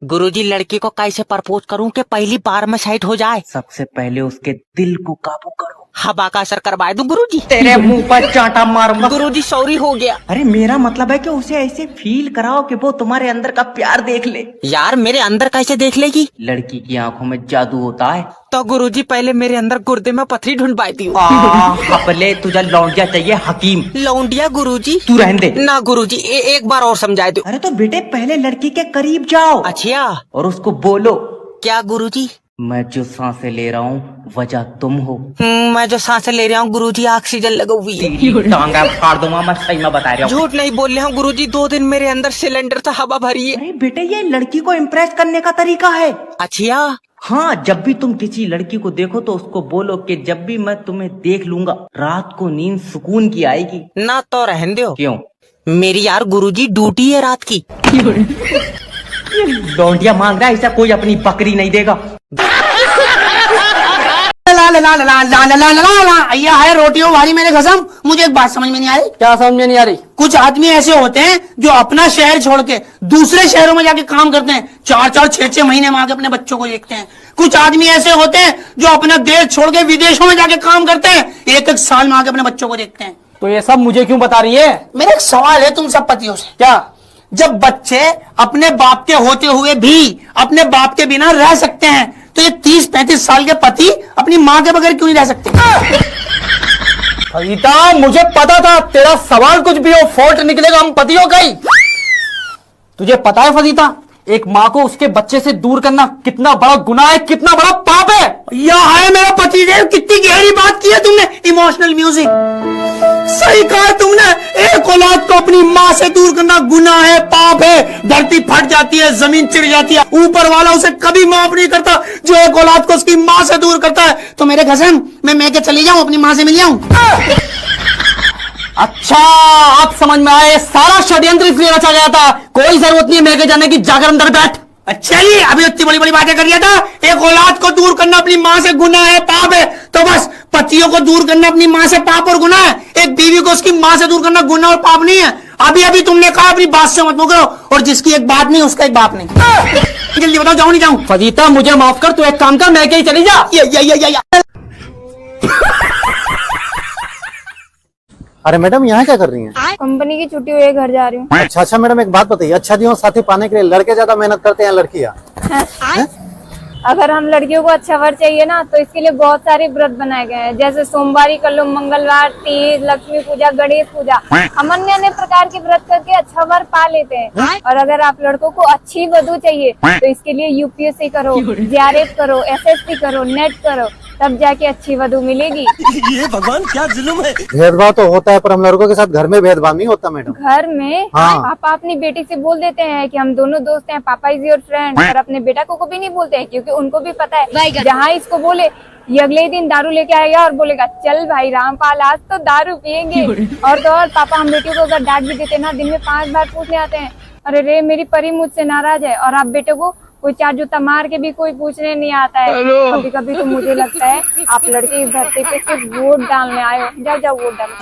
गुरुजी लड़की को कैसे प्रपोज करूं कि पहली बार में साइट हो जाए? सबसे पहले उसके दिल को काबू करो। हवा का असर करवा दूं गुरुजी? तेरे मुंह पर चांटा मारूंगा। गुरुजी सॉरी हो गया। अरे मेरा मतलब है कि उसे ऐसे फील कराओ कि वो तुम्हारे अंदर का प्यार देख ले। यार मेरे अंदर कैसे देख लेगी? लड़की की आंखों में जादू होता है। तो गुरुजी पहले मेरे अंदर गुर्दे में पथरी ढूंढवाई दी। पहले तुझे लौंडिया चाहिए हकीम। लौंडिया गुरुजी? तू रहने दे ना गुरुजी, एक बार और समझा दो। अरे तो बेटे पहले लड़की के करीब जाओ। अच्छा, और उसको बोलो, क्या गुरुजी? मैं जो सांसें ले रहा हूँ वजह तुम हो। मैं जो सांसें ले रहा हूँ गुरुजी ऑक्सीजन लगा हुई है। टांगा फाड़ दूंगा, मैं सही में बता रहा हूँ। झूठ नहीं बोल रहा हूँ गुरुजी, 2 दिन मेरे अंदर सिलेंडर से हवा भरी है। अरे बेटे ये लड़की को इम्प्रेस करने का तरीका है। अच्छा हाँ, जब भी तुम किसी लड़की को देखो तो उसको बोलो कि जब भी मैं तुम्हें देख लूंगा रात को नींद सुकून की आएगी। ना तो रहने दो। क्यों? मेरी यार गुरुजी ड्यूटी है रात की। लौंडिया मांग रहा है, ऐसा कोई अपनी बकरी नहीं देगा। ला ला ला ला ला ला ला ला ला अय्या है रोटियों वाली मेरे कसम। मुझे एक बात समझ में नहीं आ रही। क्या समझ में नहीं आ रही? कुछ आदमी ऐसे होते हैं जो अपना शहर छोड़ के दूसरे शहरों में जाके काम करते हैं, 4-4 6-6 महीने में आके अपने बच्चों को देखते हैं। कुछ आदमी ऐसे होते हैं जो अपना देश छोड़ के विदेशों में जाके काम करते हैं, 1-1 साल में आके अपने बच्चों को देखते हैं। तो ये सब मुझे क्यों बता रही है? मेरा एक सवाल है तुम सब पतियों से। क्या? जब बच्चे अपने बाप के होते हुए भी अपने बाप के बिना रह सकते हैं, तो ये 30-35 साल के पति अपनी माँ के बगैर क्यों नहीं रह सकते? फरीदा, मुझे पता था तेरा सवाल कुछ भी हो फोर्ट निकलेगा हम पतियों का ही। तुझे पता है फरीदा, एक माँ को उसके बच्चे से दूर करना कितना बड़ा गुनाह है, कितना बड़ा पाप है। यह है मेरा पतिदेव, कितनी गहरी बात की है तुमने। इमोशनल म्यूजिक, सही कहा तुमने। एक औलाद को अपनी माँ से दूर करना गुनाह है, पाप है। धरती फट जाती है, जमीन चिढ़ जाती है, ऊपर वाला उसे कभी माफ नहीं करता जो एक औलाद को उसकी माँ से दूर करता है। तो मेरे कसम मैं के चली जाऊं, अपनी माँ से मिल जाऊं। अच्छा, अब समझ में आया, सारा षड्यंत्र इसलिए रचा गया था। कोई जरूरत नहीं है मैं के जाने की, जाकर अंदर बैठ। अच्छा जी, अभी इतनी बड़ी बड़ी बातें कर दिया था। एक औलाद को दूर करना अपनी माँ से गुनाह है, पाप है। तो बस पतियों को दूर करना अपनी माँ से पाप और गुनाह है। एक बीवी को उसकी माँ से दूर करना गुनाह और पाप नहीं है। अभी अभी तुमने कहा अपनी बात से मत मुकरो, और जिसकी एक बात नहीं उसका एक बाप नहीं। जल्दी बताओ, जाऊं नहीं जाऊं? फरीदा मुझे माफ कर, तू एक काम कर, मैं के ही चली जा। अरे मैडम यहाँ क्या कर रही हैं? कंपनी की छुट्टी हुई है, घर जा रही हूँ। अच्छा मैडम, एक बात बताइए, अच्छा जीवन साथी पाने के लिए लड़के ज्यादा मेहनत करते हैं लड़कियाँ? अगर हम लड़कियों को अच्छा वर चाहिए ना, तो इसके लिए बहुत सारे व्रत बनाए गए हैं। जैसे सोमवारी कर लो, मंगलवार, तीज, लक्ष्मी पूजा, गणेश पूजा। हम अन्य प्रकार के व्रत करके अच्छा वर पा लेते हैं। और अगर आप लड़कों को अच्छी वधू चाहिए तो इसके लिए यूपीएससी करो, जेआरएफ करो, एसएससी करो, नेट करो, तब जाके अच्छी वधू मिलेगी। ये भगवान क्या जुल्म है। भेदभाव तो होता है, पर हम लड़कों के साथ घर में भेदभाव नहीं होता मैडम। घर में हाँ। पापा अपनी बेटी से बोल देते हैं कि हम दोनों दोस्त हैं, पापा इज योर फ्रेंड, और अपने बेटा को कभी नहीं बोलते हैं, क्योंकि उनको भी पता है जहाँ इसको बोले ये अगले ही दिन दारू लेके आएगा और बोलेगा चल भाई रामपाल आज तो दारू पियेंगे। और तो और पापा हम बेटियों को अगर डांट भी देते ना, दिन में 5 बार पूछने आते हैं, अरे रे मेरी परी मुझसे नाराज है। और आप बेटे को कोई 4 जूता मार के भी कोई पूछने नहीं आता है। कभी कभी तो मुझे लगता है आप लड़के इस धरती पे सिर्फ वोट डालने आए हो। जाओ वोट डालो।